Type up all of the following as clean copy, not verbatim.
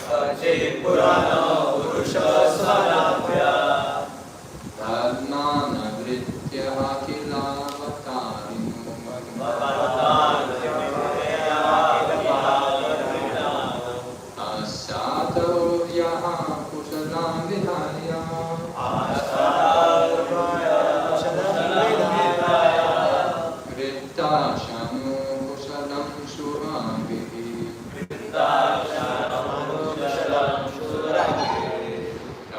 Purano Purusha Svanabhya Padmanavritya Akilavatārino Asāto Vyaha Kusalam Vidhaya Kritta Shanu Kusalam Surabhihi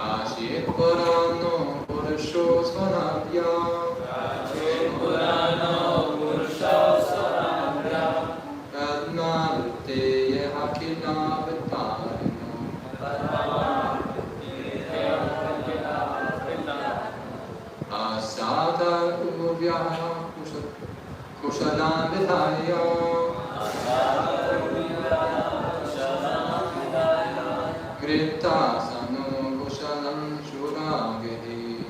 Kashit Purano Purusho Svanabhya Padmanavritya Akilavatārino Asāta Vyaha Kusalam Vidhaya Kritta Sanu Kusalam Surabhihi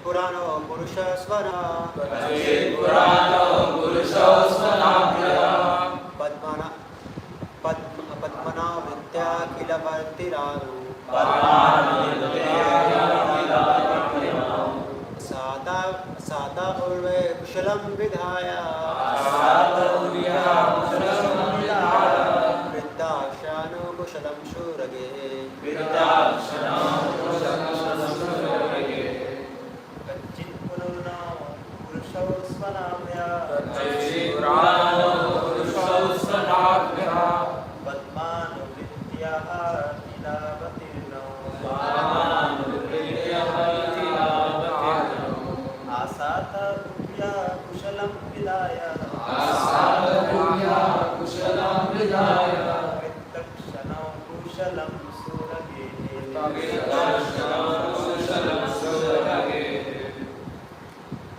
Purano Purusha Svana Purano Purusha Svanabhya Padmana Vidya Kilavartirano Sata Urve Kushalam Vidhaya Vriddakshanu Kushalam Shurage Kachit Purano Purusha Svanabhya Padmana Vidya Kilavartirano Asata Urvya Kushalam Vidhaya Vriddakshanu Kushalam Surage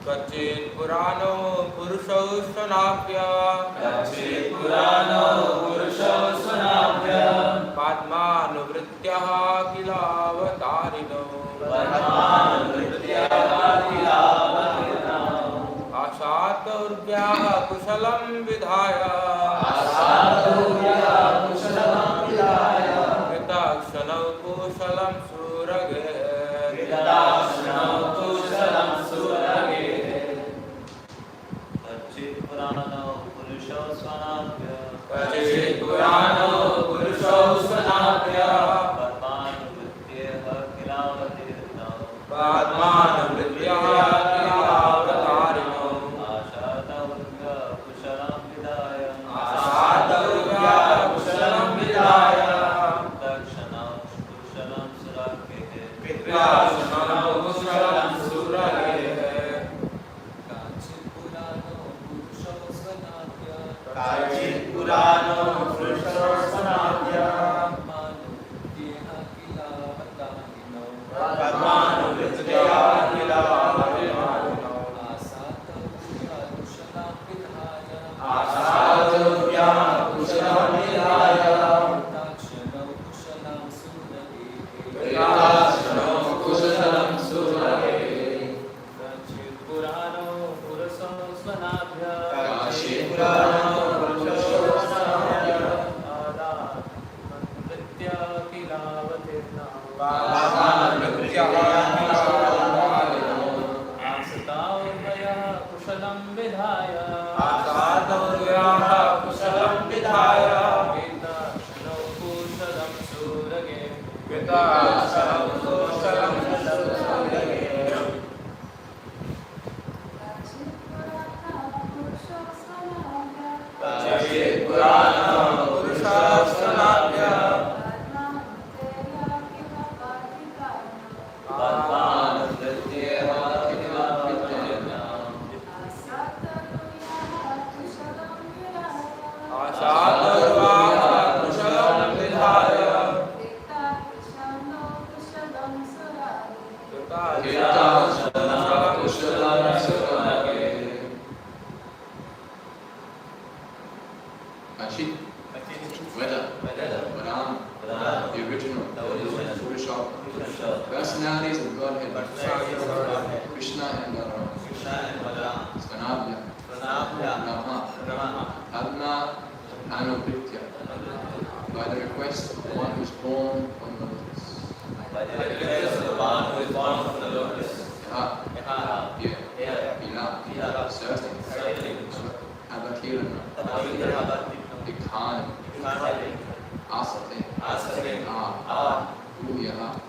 Kachit Purano Purusha Svanabhya Padmanuvritya Kilavatarino Asata Urvya Kushalam Vidhaya Vriddakshanu Kushalam Surage Kachit Purano Purusha Svanabhya Padmanuvritya Kilavatirano Asata Urvya Kushalam Vidhaya Vriddakshanu Kushalam Surage Purana Purusha Veda, Varam, the original, Purusha, personalities of Godhead, Krishna and Balaram, Svanabhya, Brahma, Padma, Anupritya, by the request of the one who is born from the lotus. By the request of the one who is born from the lotus. Yaha, here, Lila, certainly, Abhakirana, Dikhan, Asate,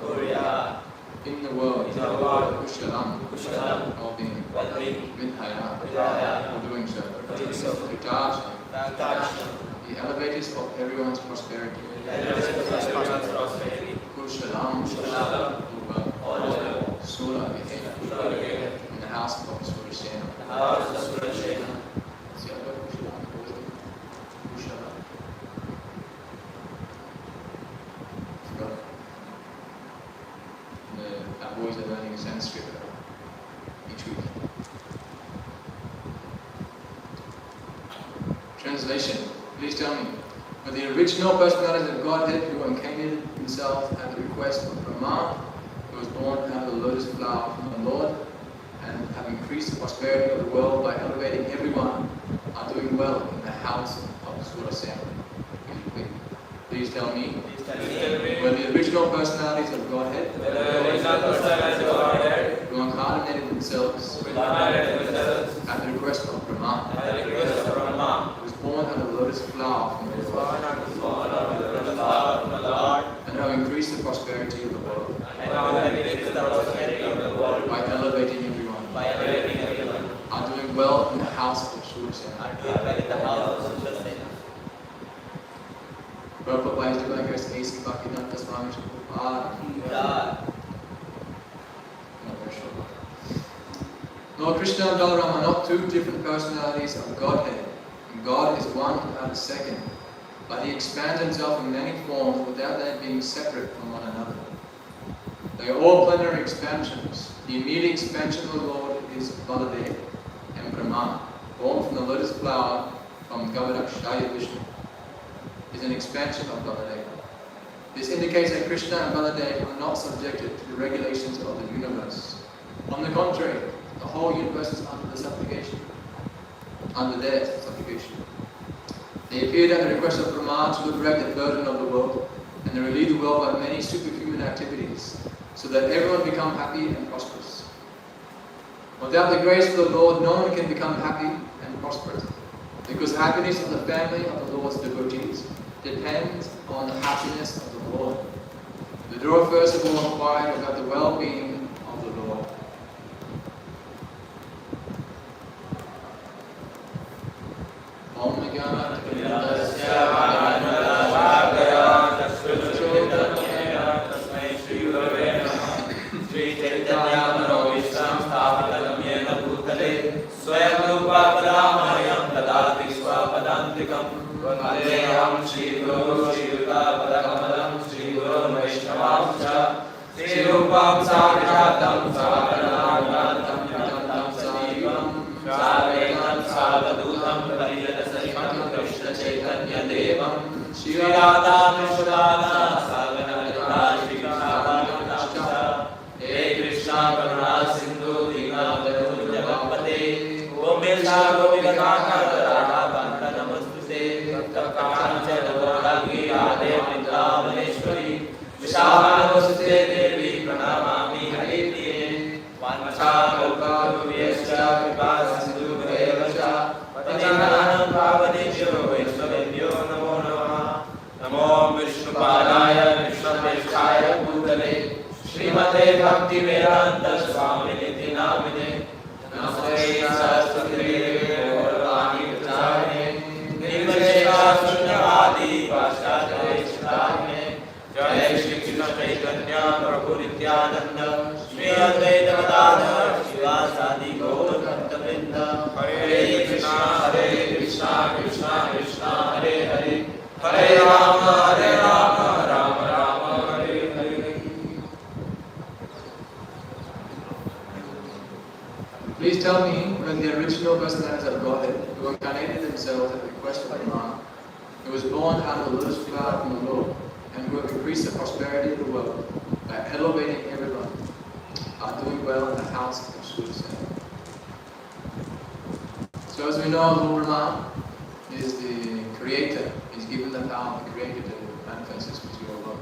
Uryaha, in the world, Kushalam, all being, Vidhaya, for doing so, Tritasha, the elevators of everyone's prosperity, Kushalam, Sura, in the house of Surasena. Our boys are learning Sanskrit each week. Translation. Please tell me, were the original personalities of Godhead who incarnated themselves at the request of Brahma, who was born out of the lotus flower from the Lord, and have increased the prosperity of the world by elevating everyone, are doing well in the house of Surasena? Please tell me, were the original personalities of Godhead who incarnated themselves at the request of Brahma, who was born out of the lotus flower from the Lord, and have increased the prosperity of the world by elevating everyone, are doing well in the house of Surasena. Prabhupada by his divine grace, A.C. Bhaktivedanta Swami Prabhupada. Lord Krishna and Balaram are not two different personalities of Godhead. And God is one without a second. But He expands Himself in many forms without them being separate from one another. They are all plenary expansions. The immediate expansion of the Lord is Baladev and Brahman, born from the lotus flower from Gavadakshaya Vishnu, is an expansion of Baladev. This indicates that Krishna and Baladev are not subjected to the regulations of the universe. On the contrary, the whole universe is under their subjugation. They appeared at the request of Brahma to liberate the burden of the world, and they relieve the world by many superhuman activities, so that everyone become happy and prosperous. Without the grace of the Lord, no one can become happy and prosperous, because the happiness of the family of the Lord's devotees depends on the happiness of the Lord. The door first of all inquired about the well-being of the Lord. Vandeham Shri Guru Shri Padakamalam Shri Guru Vaishnavamcha Shri Rupam Sagratam Savaranatam Yatam Sadivam Sarvetam Savadutam Parijatasarimam Krishna Chaitanya Devam Shri Radha Vishwadana Saganadita Shri Krishna He Krishna Karuna Sindhu Dina Danu Javapate Gomesha Gopikanaka Vishavanosute Devi Pranamami Haritiye Vancha Kalpa Vyescha Kripa Sindhu Bhevascha Patinanam Pavadishyo Vaishnavebhyo Namo Namaha Namo Vishnupadaya Vishnaveshaya Bhutale Srimate Bhakti Vedanta Swami Niti Namine Namaste Saraswati Gaurvani Pracharine Nirvishesha Sunyavadi Paschatya Ishtarine Jai Shri Krishna Chaitanya Prabhu Nityananda Shri Advaita Gadadhar Shivasadi Gaur Bhaktavrinda Hare Krishna Krishna Krishna Hare Hare Hare Rama Rama Rama Hare Hare. Please tell me when the original personalities of Godhead who incarnated themselves at the request of Brahma who was born out of the lotus flower from the Lord, and who have increased the prosperity of the world by elevating everyone, are doing well in the house of Shuddha. So as we know, Lord Brahma is the creator. He's given the power of the creator to manifest this material world.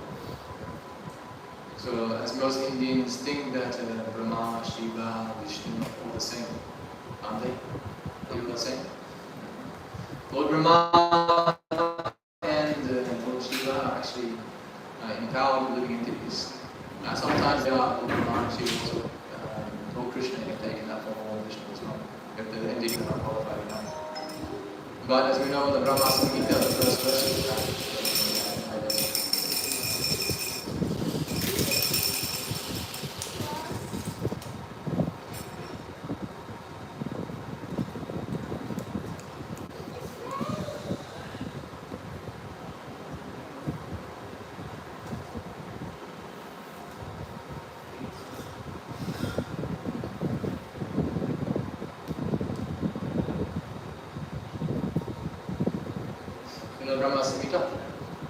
So as most Indians think that Brahma, Shiva, Vishnu are all the same, aren't they? Are all the same? Lord Brahma and Lord Shiva are actually empowered living entities. Sometimes they are Lord Brahma and Shiva also. Lord Krishna have taken that form of Vishnu as well, if the entities are not qualified enough. But as we know in the Brahma Samhita, the first verse is that. Brahma Samhita.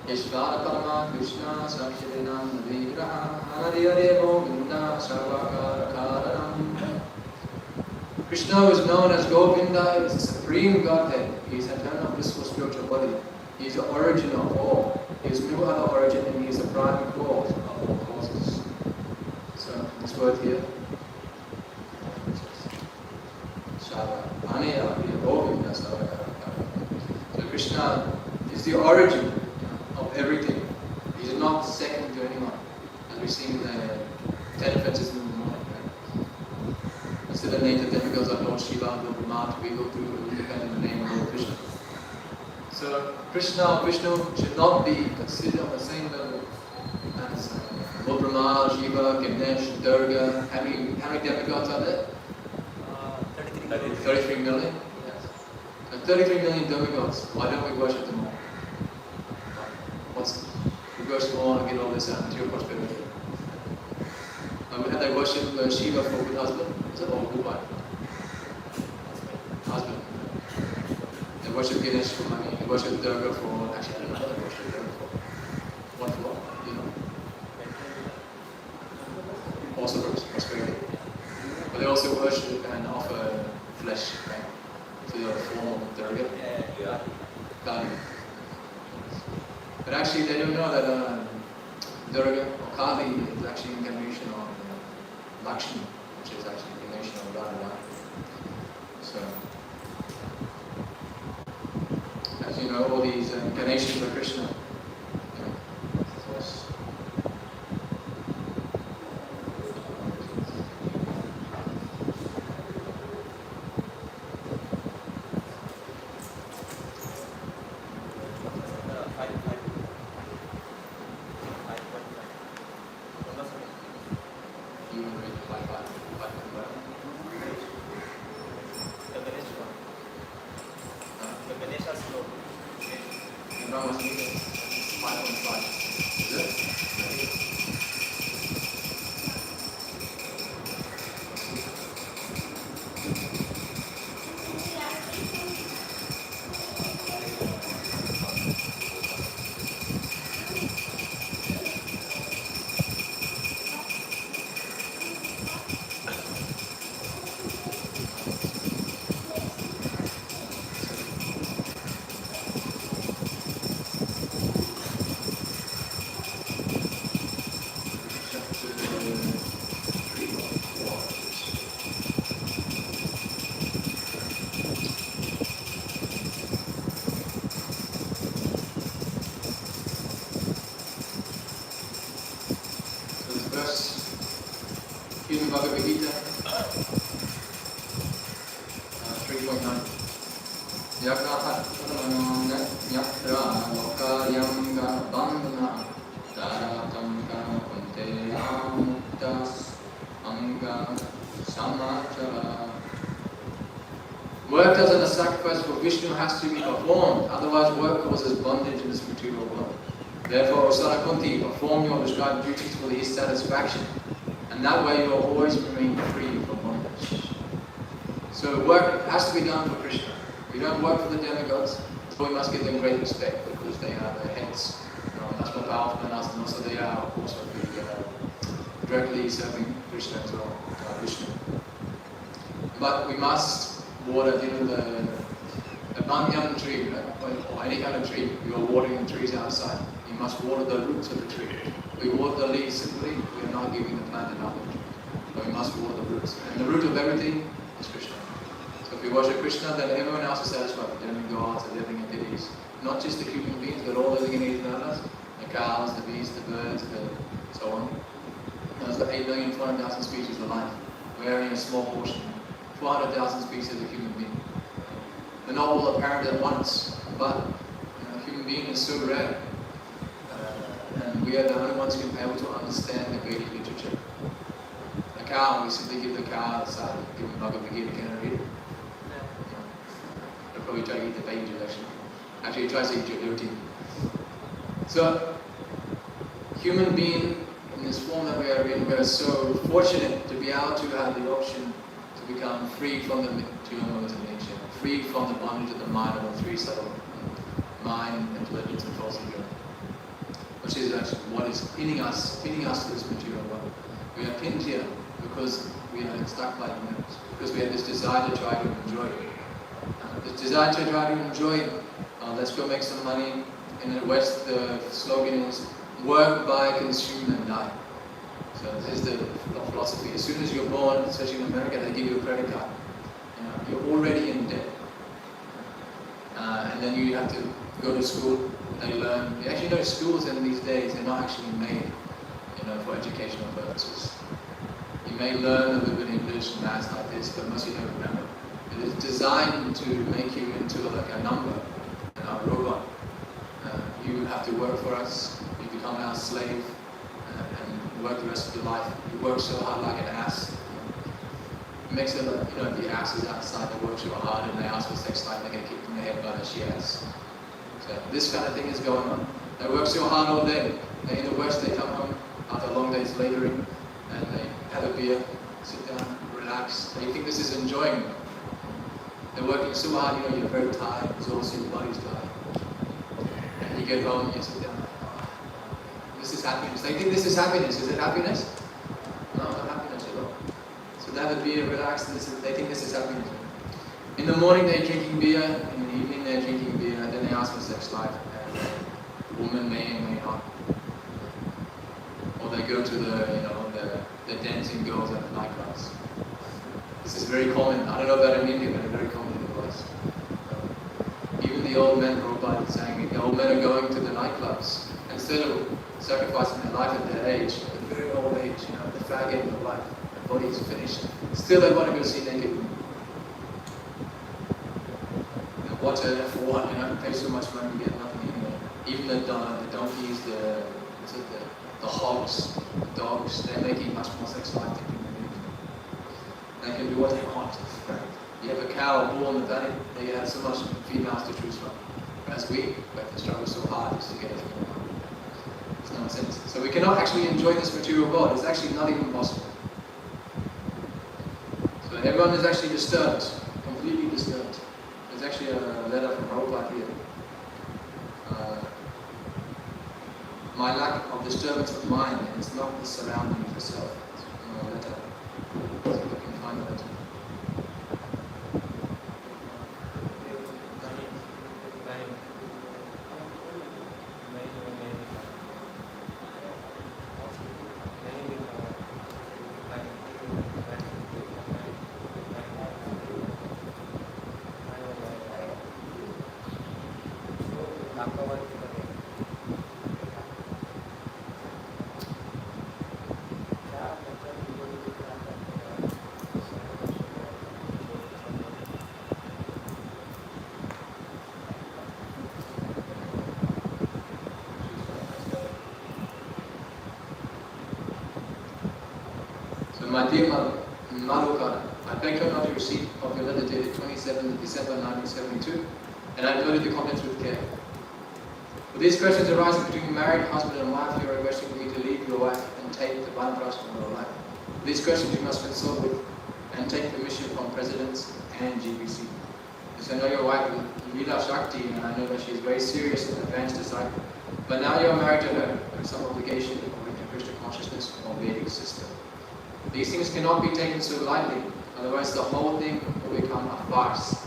Ishvara Parama Krishna Sakshirinam Vigraha Anadiyare Govinda Sarvakara Karanam. Krishna is known as Govinda, he is the supreme Godhead. He is eternal, blissful spiritual body. He is the origin of all. He is no other origin, and he is the prime cause of all causes. So this word here, Shava, Anaya Govinda Sarvakara Karanam. So Krishna is the origin of everything. He is not second to anyone, as we see in the 10 offenses in the morning. Right? Instead of native demigods like Lord Shiva, Lord Brahma, we go to depend on the name of Lord Krishna. So Krishna or Vishnu should not be considered on the same level as Lord Brahma, Shiva, Ganesh, Durga. How many demigods are there? 33 million. Yes. So 33 million demigods. Why don't we worship them all? We worship all and get all this material prosperity. They worship Shiva for good husband. Is it all good wife? Husband. They worship Ganesh for money. They worship Durga for actually I don't know what they worship Durga for. What for? You know. Also for prosperity. But they also worship and offer flesh, right? To the form of Durga. Kali. But actually they don't know that Durga or Kali is actually incarnation of Lakshmi, which is actually incarnation of Radha. So, as you know, all these incarnations of Krishna. Bhagavad Gita 3.9. Yagahatranam nyatra lokaryam bandhana taratam kante amuktas anga samachara. Work as a sacrifice for Vishnu has to be performed, otherwise work causes bondage in this material world. Therefore, O Sarakunti, perform your prescribed duties for his satisfaction. And that way you'll always remain free from bondage. So work has to be done for Krishna. We don't work for the demigods, so we must give them great respect because because they are the heads, much more powerful than us, and also they are also directly serving Krishna as well, Vishnu. But we must water, the banyan tree, or any kind of tree. You are watering the trees outside. You must water the roots of the tree. We water the leaves simply. We are not giving the plant enough. But we must water the roots. And the root of everything is Krishna. So if we worship Krishna, then everyone else is satisfied. The demigods are living in deities. Not just the human beings, but all living in Eden, the cows, the beasts, the birds, so on. There's the 8,400,000 species of life. We're only a small portion. 400,000 species of human being. They're not all apparent at once, but human being is so rare. And we are the only ones who are able to understand the Vedic literature. A cow, we simply give the cow a side, give him Bhagavad Gita, can I read it? He'll probably try to eat the baby actually. Actually, he tries to eat your roti. So, human being in this form that we are in, we are so fortunate to be able to have the option to become free from the material modes of nature, free from the bondage of the mind of the three subtle mind, intelligence, and false ego, which is actually what is pinning us to this material world. We are pinned here because we are stuck by ignorance, because we have this desire to try to enjoy it. This desire to try to enjoy it. Let's go make some money. In the West, the slogan is work, buy, consume, and die. So this is the philosophy. As soon as you're born, especially in America, they give you a credit card. You're already in debt. And then you have to go to school. They learn. You actually know schools in these days, they're not actually made, for educational purposes. You may learn a little bit English and maths like this, but most of you don't remember. It is designed to make you into like a number, a robot. You have to work for us. You become our slave and work the rest of your life. You work so hard like an ass. It makes it like, the ass is outside, they work so hard and they ask for sex life, they get kicked in the head by the she-ass. So this kind of thing is going on. They work so hard all day. In the West, they come home after a long day's laboring and they have a beer, sit down, relax. They think this is enjoying them. They're working so hard, you're very tired, exhausted, your body's tired. And you get home, you sit down, this is happiness. They think this is happiness. Is it happiness? No, not happiness at all. So they have a beer, relax, they think this is happiness. In the morning they're drinking beer, in the evening they're drinking beer, and then they ask for sex life, and the woman may and may not. Or they go to the dancing girls at the nightclubs. This is very common. I don't know about in India, but it's very common in the West. Even the old men, Prabhupada is saying, the old men are going to the nightclubs. Instead of sacrificing their life at their age, at a very old age, the fag end of life, their body is finished. Still they want to go see naked women. And watch it for what? Pay so much money to get nothing anyway. Even the donkeys, the hogs, the dogs, they're making much more sex life than human beings. They can do what they want. You have a cow, a bull in the valley, they have so much females to choose from. Whereas we have to struggle so hard just to get a female. It's nonsense. So we cannot actually enjoy this material world. It's actually not even possible. So everyone is actually disturbed, completely disturbed. There's actually a letter from Prabhupada here. My lack of disturbance of mind, and it's not the surroundings of yourself. It's a letter. So if I can find the letter. My dear mother, Madhukara, I beg her not to receipt of your letter dated 27th of December 1972, and I noted the contents with care. For these questions arising between married husband and wife, you are requesting me to leave your wife and take the Banapras from your life. For these questions you must consult with and take permission from presidents and GBC. Because I know your wife, Lila Shakti, and I know that she's very serious and advanced disciple. But now you're married to her, there's some obligation according to Krishna consciousness or Vedic system. These things cannot be taken so lightly, otherwise the whole thing will become a farce.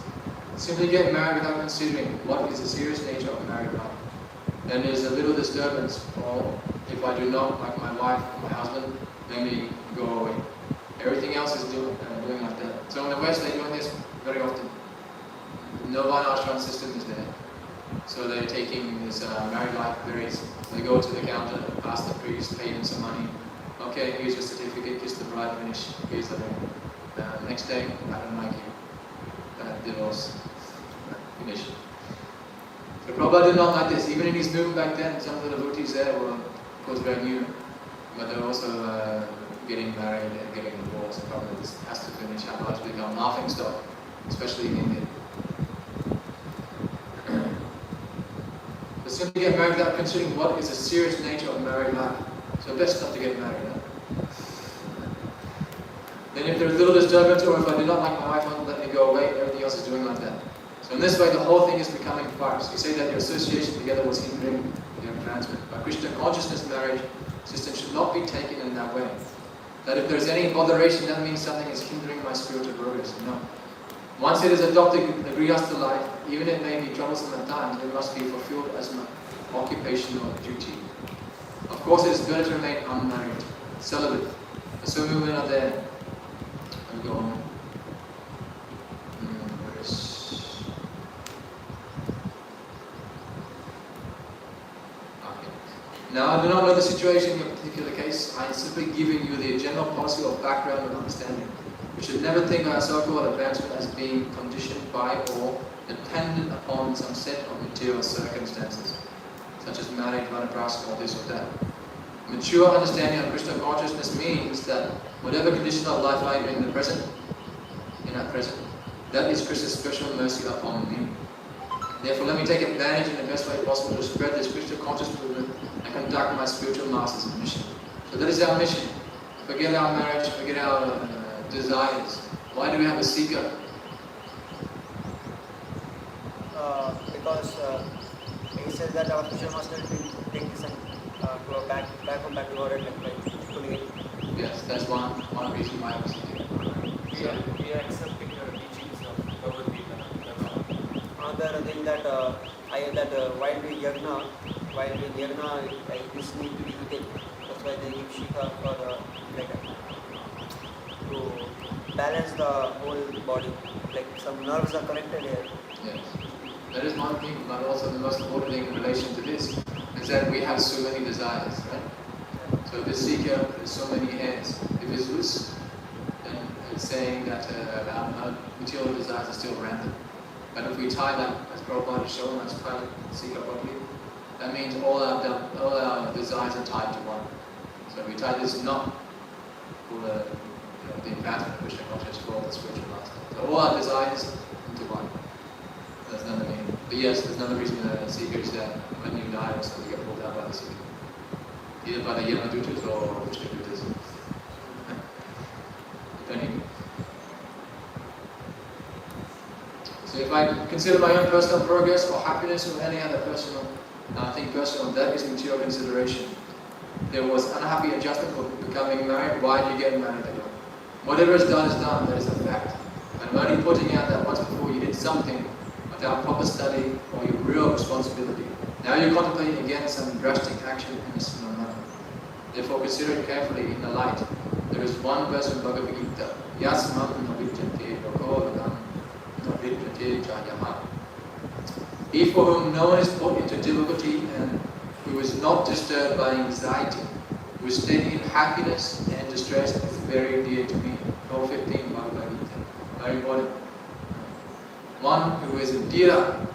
Simply get married without considering what is the serious nature of married life. Then there's a little disturbance, or if I do not like my wife or my husband, then we go away. Everything else is doing like that. So in the West, they're doing this very often. No varnashram system is there. So they're taking this married life very, they go to the counter, ask the priest, pay him some money. Okay, here's your certificate, kiss the bride, finish, here's the ring. Next day, I don't like you. Divorce. Finish. So Prabhupada did not like this. Even in his movement back then, some of the devotees there were, of course, very new. But they're also getting married and getting divorced. And Prabhupada just has to finish, otherwise it become laughing stock, especially in India. But simply get married without considering what is the serious nature of married life. So best not to get married. Then if there's little disturbance, or if I do not like my wife, won't let me go away, everything else is doing like that. So in this way, the whole thing is becoming farce. You say that your association together was hindering your advancement. But Krishna consciousness marriage system should not be taken in that way. That if there's any botheration, that means something is hindering my spiritual progress. No. Once it is adopted in the Grihastha life, even it may be troublesome at times, it must be fulfilled as an occupational duty. Of course, it is better to remain unmarried, celibate. But so many women are there. I'll go on. Now, I do not know the situation in your particular case. I am simply giving you the general policy or background and understanding. We should never think of our so-called advancement as being conditioned by or dependent upon some set of material circumstances, such as marriage, vanaprastha, or this or that. Mature understanding of Krishna consciousness means that whatever condition of life I am in at present, that is Krishna's special mercy upon me. Therefore, let me take advantage in the best way possible to spread this Krishna conscious movement and conduct my spiritual master's mission. So that is our mission. Forget our marriage, forget our desires. Why do we have a seeker? Because he says that our spiritual master will take this and go back to our head, like pulling it. Yes, that's one reason why I was seeking. We are accepting the teachings of Bhagavad Gita. Another thing that while doing yagna, this need to be eaten. That's why they give shikha for to balance the whole body. Like some nerves are connected here. Yes. That is one thing, but also the most important thing in relation to this is that we have so many desires, right? So this seeker has so many heads. If it's loose, then it's saying that our material desires are still random. But if we tie that, as Prabhupada has shown us, tie the seeker properly, that means all our desires are tied to one. So if we tie this knot for the advancement of Krishna consciousness for the spiritual master. So all our desires into one. That's another meaning. But yes, there's another reason that seeker is that when you die, also you get pulled out by the seeker. Either by the Yamadutas or Vishnudutas. Depending. So if I consider my own personal progress or happiness or any other personal personal, that is material consideration. There was unhappy adjustment for becoming married. Why did you get married again? Whatever is done, that is a fact. I'm only pointing out that once before you did something without proper study or your real responsibility. Now you're contemplating again some drastic action in a similar manner. Therefore consider it carefully in the light. There is one verse in Bhagavad Gita, Yasmam navijjante bhagovedam navijjante jayama. He for whom no one is put into difficulty and who is not disturbed by anxiety, who is steady in happiness and distress, is very dear to me. 12:15 Bhagavad Gita. Very important. One who is a dira,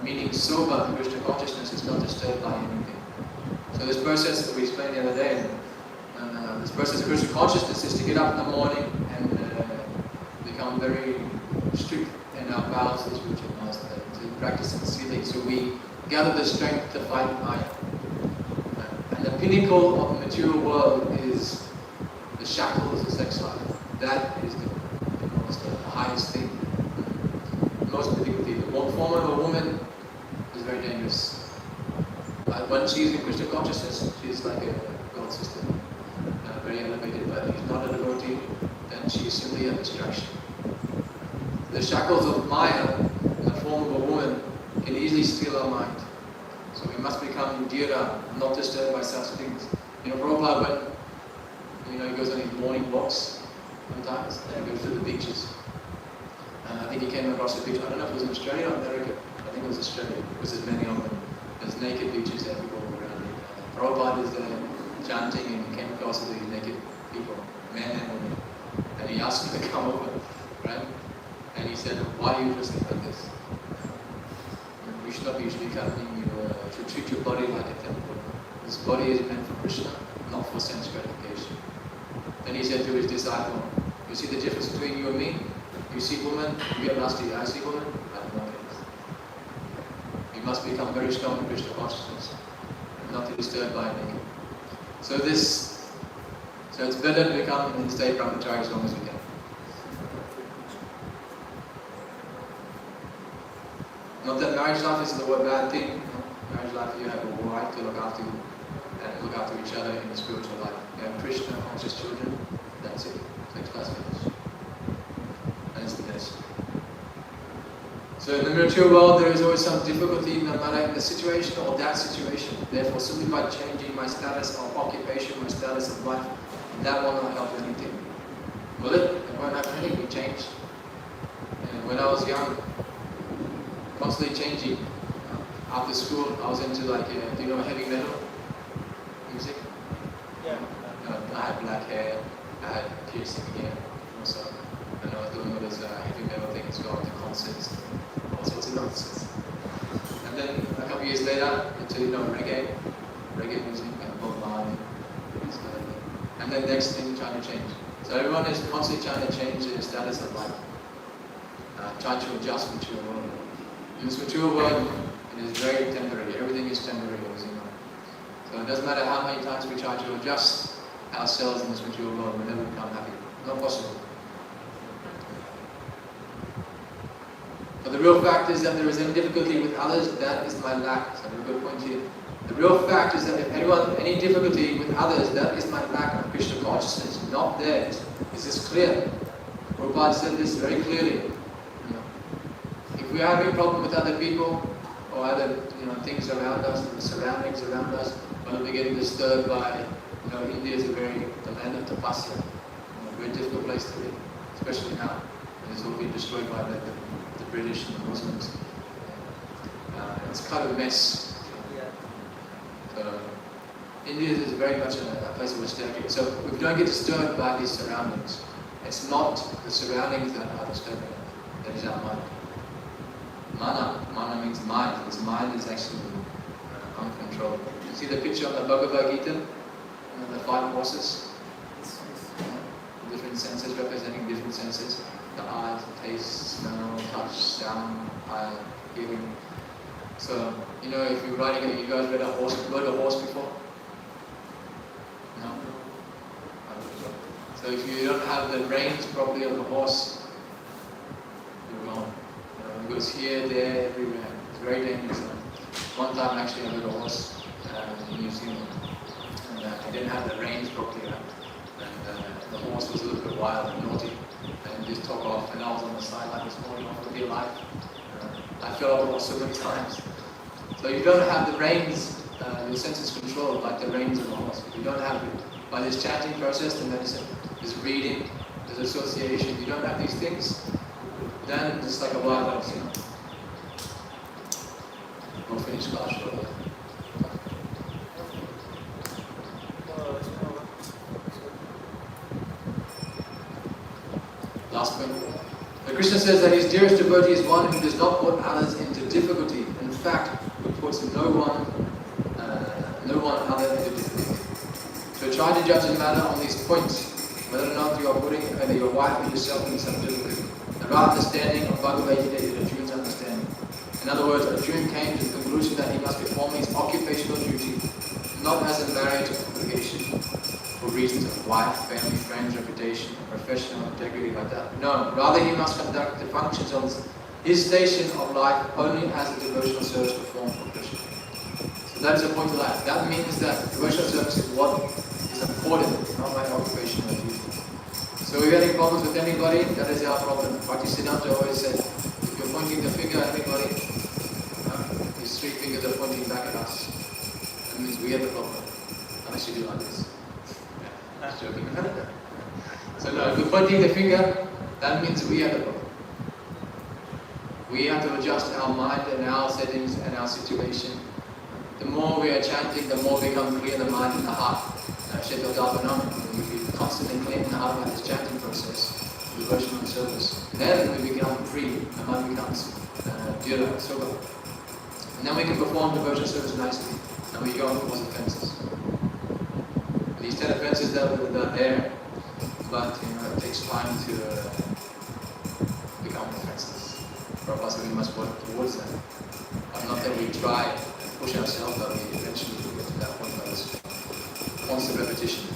meaning sober, Krishna consciousness, is not disturbed by anything. So this process that we explained the other day, this process of Krishna consciousness is to get up in the morning and become very strict in our vows as spiritual master, to practice sincerely. So we gather the strength to fight Maya. And the pinnacle of the material world is the shackles of sex life. That is the highest thing. causes difficulty. The form of a woman is very dangerous. When she's in Krishna consciousness, she's like a god sister, very elevated, but if not a devotee, then she is simply a distraction. The shackles of Maya, in the form of a woman, can easily steal our mind. So we must become dhira, not disturbed by such things. Prabhupada, when he goes on his morning walks sometimes, and he goes to the beaches. I think he came across a beach, I don't know if it was in Australia or America, I think it was Australia, because there's many of them. There's naked beaches that people walk around. Prabhupada is there chanting and he came across these naked people, men and women. And he asked him to come over, right? And he said, why are you dressing like this? You should not be coming, you should treat your body like a temple. This body is meant for Krishna, not for sense gratification. Then he said to his disciple, you see the difference between you and me? You see woman, you get lusty. I see woman, I do not get it. You must become very strong in Krishna consciousness, not to be disturbed by naked. So it's better to become and stay brahmachari as long as we can. Not that marriage life is a bad thing. Marriage life, you have a wife to look after you and look after each other in the spiritual life. You have Krishna, conscious children, that's it. Next class finish. And it's the best. So in the material world, there is always some difficulty, no matter in the situation or that situation. Therefore, simply by changing my status of occupation, my status of life, that will not help anything. Will it? It won't have anything to change. And when I was young, constantly changing. After school, I was into do you know heavy metal music? Yeah. I had black hair, I had piercing here also, and I was doing all this heavy metal things, going to concerts, all sorts of nonsense. And then a couple of years later, into reggae music, and Bob Marley, and then next thing trying to change. So everyone is constantly trying to change their status of life, trying to adjust to the world. In this mature world, it is very temporary. Everything is temporary, as you know. So it doesn't matter how many times we try to adjust ourselves in this mature world, we'll never become happy. Not possible. But the real fact is that there is any difficulty with others, that is my lack. So we've got a point here. The real fact is that if any difficulty with others, that is my lack of Krishna consciousness, not theirs. Is this clear? Prabhupada said this very clearly. If we are having a problem with other people or other things around us, the surroundings around us, when we're getting disturbed by, India is the land of tapasya, a very difficult place to live, especially now. And it's all been destroyed by the British and the Muslims. It's kind of a mess. So India is very much a place of austerity. So if we don't get disturbed by these surroundings, it's not the surroundings that are disturbing, that is our mind. Mana means mind. This mind is actually uncontrolled. You see the picture of the Bhagavad Gita? The 5 horses? Different senses representing different senses. The eyes, taste, smell, touch, sound, hearing. So, if you're riding you guys rode a horse before? No? So if you don't have the reins properly of the horse, you're wrong. It goes here, there, everywhere. It's very dangerous. One time actually I rode a horse in New Zealand, and I didn't have the reins properly around, and the horse was a little bit wild and naughty, and it just took off, and I was on the side like this, holding off for dear life. I fell off the horse so many times. So you don't have the reins, your senses controlled like the reins of the horse. If you don't have it, by this chanting process, the medicine, this reading, this association, you don't have these things, then it's like a wild horse, We'll finish class shortly. Last point. The Krishna says that his dearest devotee is one who does not put others into difficulty. In fact, who puts no one other into difficulty. So try to judge the matter on these points, whether or not you are putting either your wife or yourself in some difficulty. The right understanding of Bhagavad Gita is Arjuna's understanding. In other words, Arjuna came to the conclusion that he must perform his occupational duty, not as a marriage obligation, for reasons of wife, family, friends, reputation, professional integrity like that. No, rather he must conduct the functions of his station of life only has a devotional service performed for Krishna. So that is the point of life. That means that devotional service is what is important, not my occupation or duty. So if you have any problems with anybody, that is our problem. Bhaktisiddhanta always said, if you're pointing the finger at anybody, these three fingers are pointing back at us. That means we have the problem. Unless you do like this. Yeah, just joking. So no, if we're pointing the finger, that means we have the problem. We have to adjust our mind and our settings and our situation. The more we are chanting, the more we become clear in the mind and the heart. We constantly cleaning the heart by this chanting process, devotional service. Then we become free, the mind becomes dhira, sober. And then we can perform devotional service nicely, and we go towards the fences. These 10 offenses that are there, but it takes time to become offenses. Prabhupada said we must work towards that. Not that we try and push ourselves, but we eventually get to that point where it's constant repetition.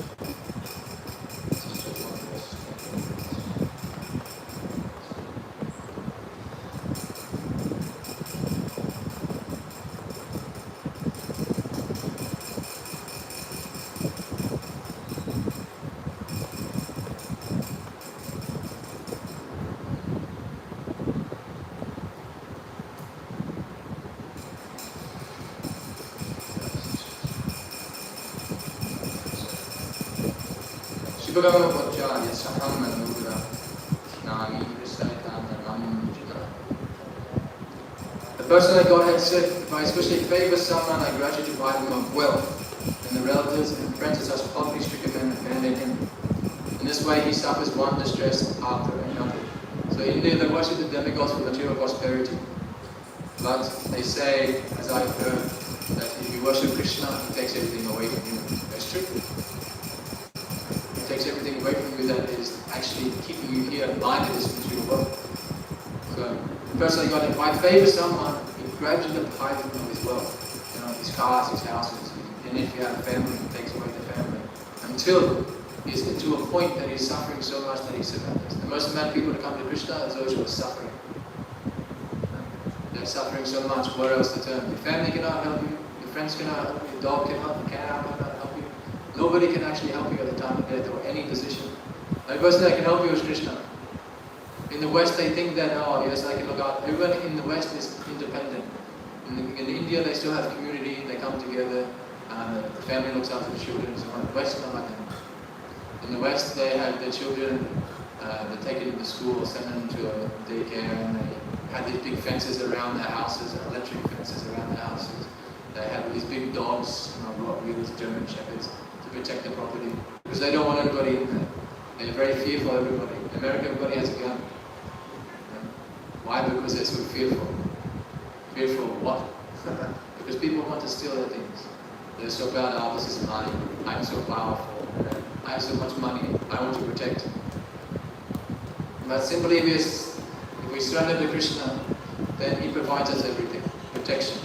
The person that God had said, if I especially favor someone, I gradually divide him of wealth, and the relatives and friends of such poverty-stricken men abandon him. In this way he suffers one distress after another. So in India they worship the demigods for material prosperity. But they say, as I've heard, that if you worship Krishna, he takes everything away from you. That's true. He takes everything away from you that is actually keeping you here blinded to this material world. So the person that God, if I favor someone, he gradually deprives him of his wealth. His cars, his houses. And if you have a family, he takes away the family. Until he's to a point that he's suffering so much that he surrenders. The most amount of people that come to Krishna are those who are suffering. They're suffering so much, where else to turn? Your family cannot help you, your friends cannot help you, your dog cannot, your cat cannot help you. Nobody can actually help you at the time of death or any position. The only person that can help you is Krishna. In the West they think that, oh yes, I can look out. Everyone in the West is independent. In India they still have community, they come together, the family looks after the children and so on. The West is not like that. In the West they have their children, they take it to school, send them to a daycare, and they have these big fences around their houses, electric fences around their houses. They have these big dogs, Rottweilers, German Shepherds, to protect their property. Because they don't want anybody in there. They're very fearful of everybody. In America, everybody has a gun. Why? Because they're so fearful. Fearful of what? Because people want to steal their things. They're so proud, oh, this is mine. I'm so powerful. I have so much money. I want to protect. But simply if we surrender to Krishna, then he provides us everything. Protection.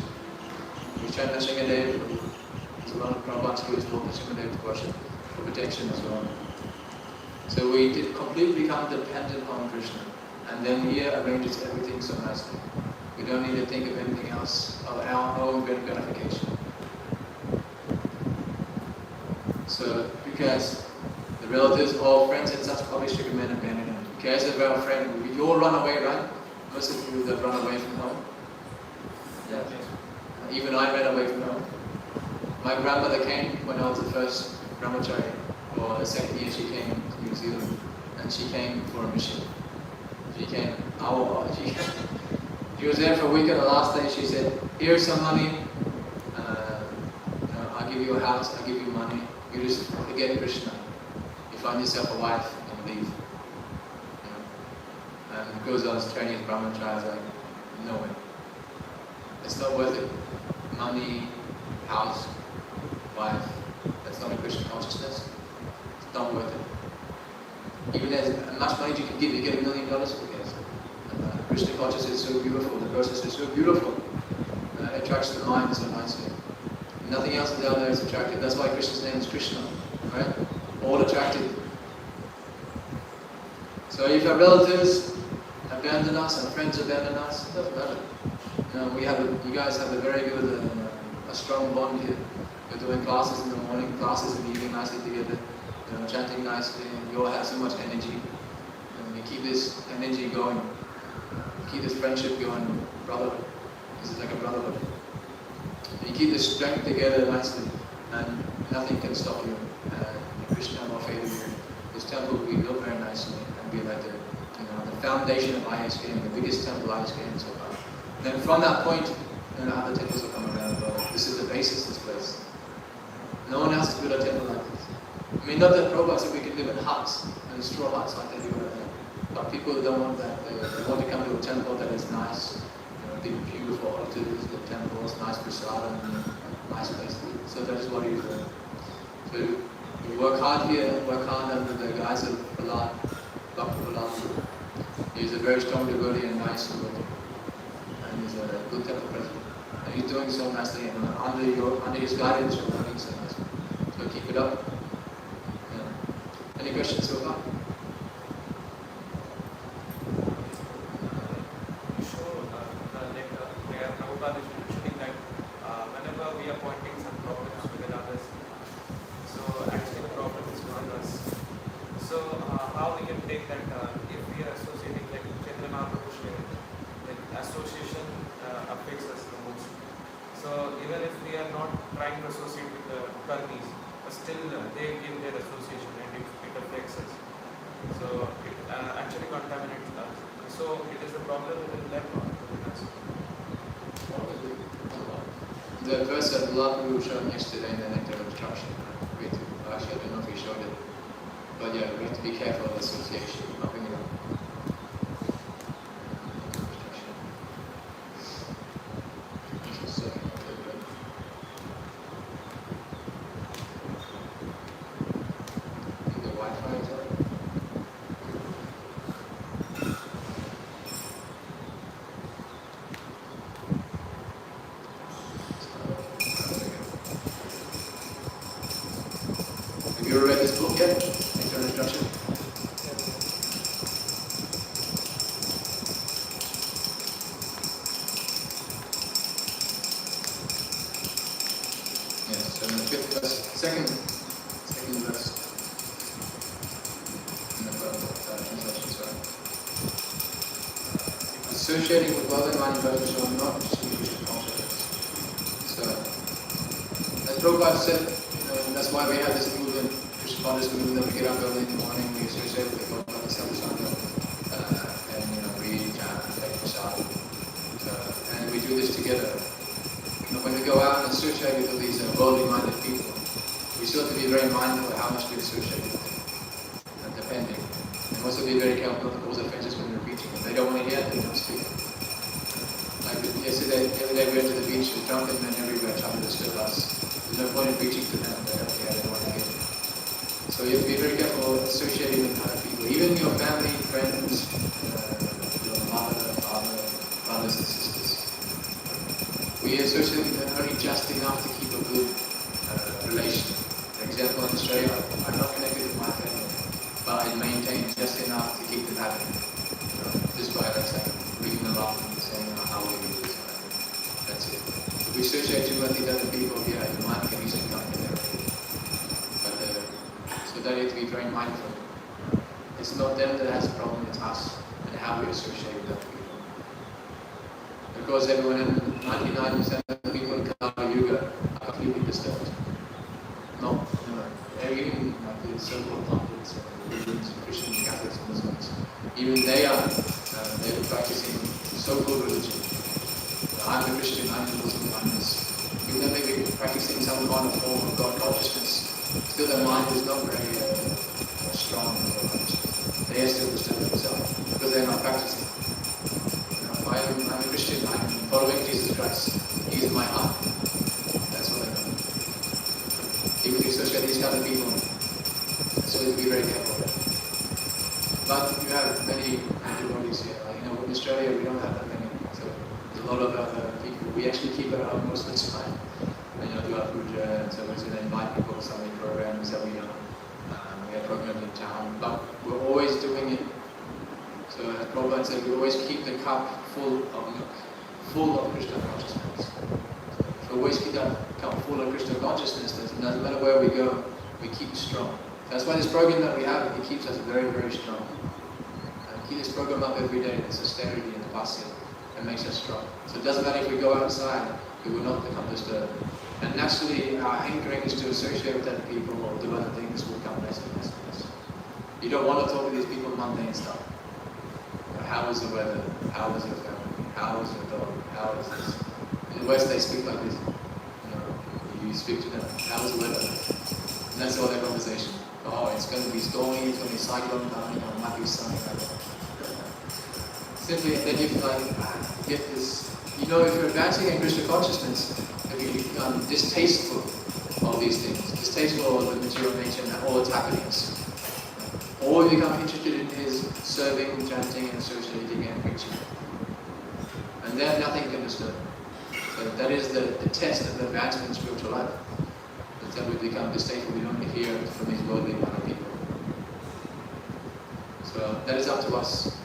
We chant Nashingadev, as one of Prabhupada's schools called Nashingadev to worship for protection as well. So we did completely become dependent on Krishna. And then he arranges everything so nicely. We don't need to think of anything else, of our own gratification. So, because the relatives, all friends and such poverty-stricken men abandon him. Who cares about a friend? We all run away, right? Most of you that run away from home. Yeah. Even I ran away from home. My grandmother came when I was the first brahmachari, or the second year she came to New Zealand, and she came for a mission. She came, she was there for a week, and the last day she said, here's some money, I'll give you a house, I'll give you money, you just forget Krishna. You find yourself a wife and leave. And because I was training as brahmachari, I was like, no way. It's not worth it. Money, house, wife, that's not a Krishna consciousness. It's not worth it. Even as much money as you can give, you get $1 million, who cares? Krishna consciousness is so beautiful, the process is so beautiful. It attracts the mind so nicely. Nothing else is out there is attractive. That's why Krishna's name is Krishna, right? All attractive. So if you have relatives, abandon us, our friends abandon us, it doesn't matter. You guys have a very good, a strong bond here. You're doing classes in the morning, classes in the evening nicely together, chanting nicely, and you all have so much energy. You keep this energy going, keep this friendship going, brotherhood. This is like a brotherhood. You keep this strength together nicely, and nothing can stop you. Krishna will favor you. This temple will be built very nicely and be like the foundation of ISKM, the biggest temple ISKM so far. Then from that point, other temples will come around. But this is the basis of this place. No one else has built a temple like this. I mean, not that Prabhupada said we can live in huts, and straw huts like they do right now. But people don't want that. They want to come to a temple that is nice, big, beautiful altars, good temples, nice prasadam, nice place. So that is what he's doing. So you work hard here, work hard under the guise of Prahlad, Bhakta Prahlad. He's a very strong devotee and nice devotee. And he's a good temple president. And he's doing so nicely, and under his guidance, you're learning so nicely. So keep it up. Yeah. Any questions so far? Prabhupada is mentioning that whenever we are pointing some problems to the others, so actually the problem is not us. So how we can take that if we are associating like Chaitanya Prabhu shared, like association affects us the most. So even if we are not trying to associate with the karmis, but still they give their association and it affects us. So it actually contaminates us. So it is a problem within them or within us. The verse that Lila showed yesterday in the Nectar of Instruction. Actually, I don't know if he showed it. But yeah, we have to be careful of association. I'll bring it up. The Wi-Fi is on. Have you ever read this book yet? Nectar of Instruction? Yes, so in the fifth verse, second verse. In the translation, sorry. Associating with well-minded brothers shall not distinguish the contraries. So, as Prabhupada said, that's why we have this movement, Krishna's movement, we get up early in the morning, we associate with the Prabhupada Sadhusanga, and read, chant, take prasad. And we do this together. When we go out and associate with these worldly-minded people, we still have to be very mindful of how much we associate with them, and depending. And also be very careful not to cause offenses when we're preaching. If they don't want to hear it, they don't speak. Like yesterday, the other day we went to the beach, with drunken men everywhere trying to disturb us. There's no point in preaching to them, they don't care, they don't want to hear it. So you have to be very careful associating with other people, even your family, friends, your mother, father, brothers and sisters. We associate with them only just enough to keep a good relation. For example, in Australia, I'm not connected with my family, but I maintain just enough to keep them happy. Just by like saying, reading them up and saying how we do this. That's it. If we associate too much with other people, yeah, the mind can easily come to them. So that you have to be very mindful. It's not them that has a problem, it's us and how we associate with other people. Because everyone, 99% of the people in Kali Yuga are completely disturbed. No. Even like the so-called pundits, religions, Christians, Catholics, Muslims, even they are practicing so-called religion. I'm a Christian, I'm a Muslim, I'm this. Even though they may be practicing some kind of form of God consciousness, still their mind is not very strong. They are still disturbed themselves because they are not practicing. I'm a Christian, I'm following Jesus Christ. He is my heart. That's what I know. Even if you associate these kind of people, so you have to be very careful. But you have many devotees here. In Australia we don't have that many. So there's a lot of other people. We actually keep it out most of the time. Do our puja, and so we're going to invite people to some of the programs that we have programs in town. But we're always doing it So as Prabhupada said, we always keep the cup full of milk, full of Krishna consciousness. So always keep that cup full of Krishna consciousness, that it doesn't matter where we go, we keep strong. That's why this program that we have, it keeps us very, very strong. Keep this program up every day, this austerity and the pasya, and makes us strong. So it doesn't matter if we go outside, we will not become disturbed. And naturally, our hankering is to associate with that people or do other things will come less and less and less. You don't want to talk to these people mundane stuff. How is the weather? How is your family? How is your dog? How is this? In the West, they speak like this. You speak to them. How is the weather? And that's all their conversation. Oh, it's going to be stormy. It's going to be cyclone coming. It might be sunny. Simply, and then you get this. If you're advancing in Krishna consciousness, if you become distasteful of these things, distasteful of the material nature and all its happenings, or you become interested in his serving, chanting, and associating and preaching. And then nothing can disturb. So that is the test of the advancement in spiritual life. That we become distasteful, we don't hear from these worldly kind of people. So that is up to us.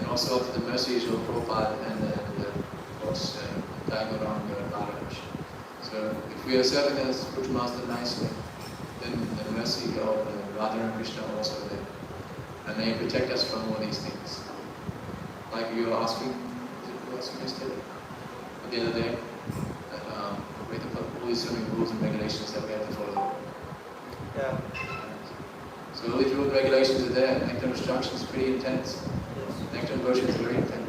And also up to the mercies of Prabhupada and of course Daigauranga and Maharaj. So if we are serving as spiritual master nicely, then the mercy of Radha and Krishna are also there. And they protect us from all these things. Like you were asking, yesterday, or the other day, we have to put all these so many rules and regulations that we have to follow. Yeah. So all these rules and regulations are there. Nectar instruction is pretty intense. Yes. Nectar devotion is very intense.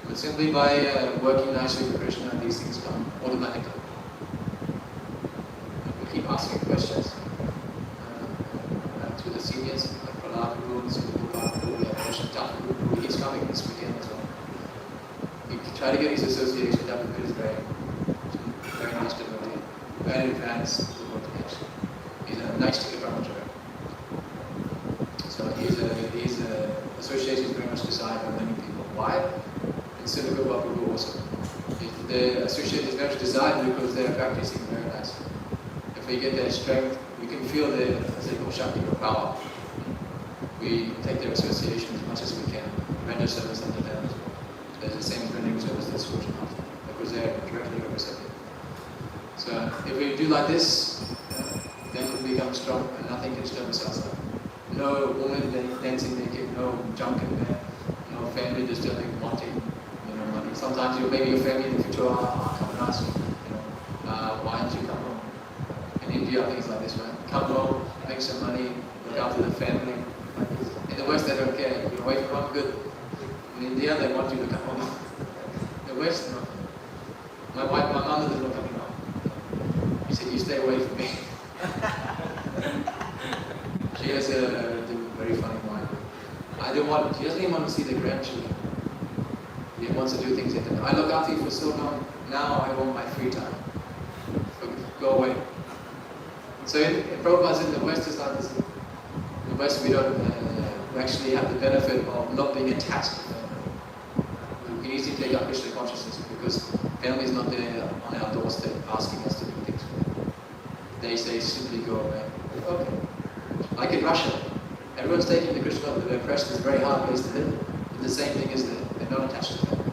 But simply by working nicely with Krishna, these things come automatically. We keep asking questions to the seniors, like Prabhu and Prabhu, we have Krishna Thakur, he keeps coming this weekend as well. You try to get his association up with his very nice devotee, very advanced devotee actually. He's a nice ticket brahmachari. So his association is very much desired by many people. Why? In Siddhaka Prabhu also. The association is very much desired because they are practicing very nicely. If we get their strength, we can feel their Shakti or power. We take their association as much as we can, render service under them as well. There's the same rendering service that's Surjan after, because they're directly represented. So if we do like this, then we become strong and nothing can disturb us outside. No woman dancing naked, no junk in there, no family disturbing, wanting, money. Sometimes maybe your family in the future come and ask you, why don't you come home? In India, things like this, right? Come home, make some money, look after the family. In the West, they don't care. You're away from home, good. In India, they want you to come home. In the West, no. My mother is not coming home. She said, you stay away from me. She has a very funny mind. She doesn't even want to see the grandchildren. She wants to do things like that. I look after you for so long, now I want my free time. So go away. So in Prabhupada's in the West is like this. In the West we don't we actually have the benefit of not being attached to family. We can easily take up Krishna consciousness because family is not there on our doorstep asking us to do things for them. They say simply go away. Okay. Like in Russia, everyone's taking the Krishna, the impression is a very hard place to live. But the same thing is there. They're not attached to family.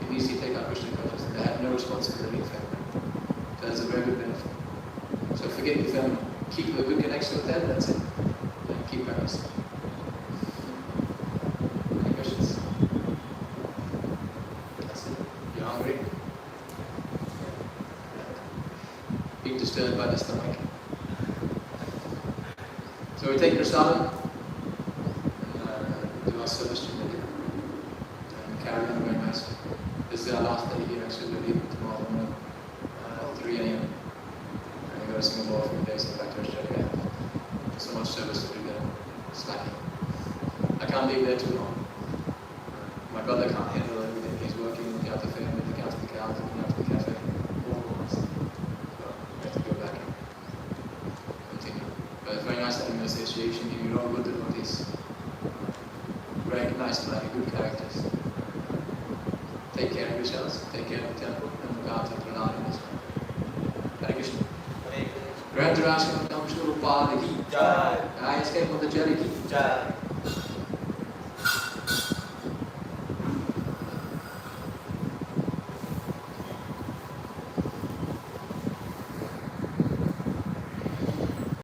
You can easily take up Krishna consciousness. They have no responsibility in family. So that's a very good benefit. So forget your family. Keep a good connection with them, that's it. And keep practicing. Any questions? That's it. You're hungry? Being disturbed by the stomach. So we take prasadam and do our service to Lila and carry on very nicely. This is our last day here, actually we'll leave tomorrow morning, 3 a.m. And we go to Singapore for a few days and back to Australia. So much service to do there, slacking. I can't leave there too long. My brother can't handle everything. He's working, looking after the family, looking after the cows, looking after the cafe, all at once. So we have to go back and continue. But it's very nice having an association here. You're all good devotees. Recognized like good characters. Take care of yourselves, take care of the temple, and look after Pranam as well. Hare Krishna. Hare Krishna. Grande Rasca Campos Pada Ki. Jai. Jai Escape on the Jelly Ki. Jai.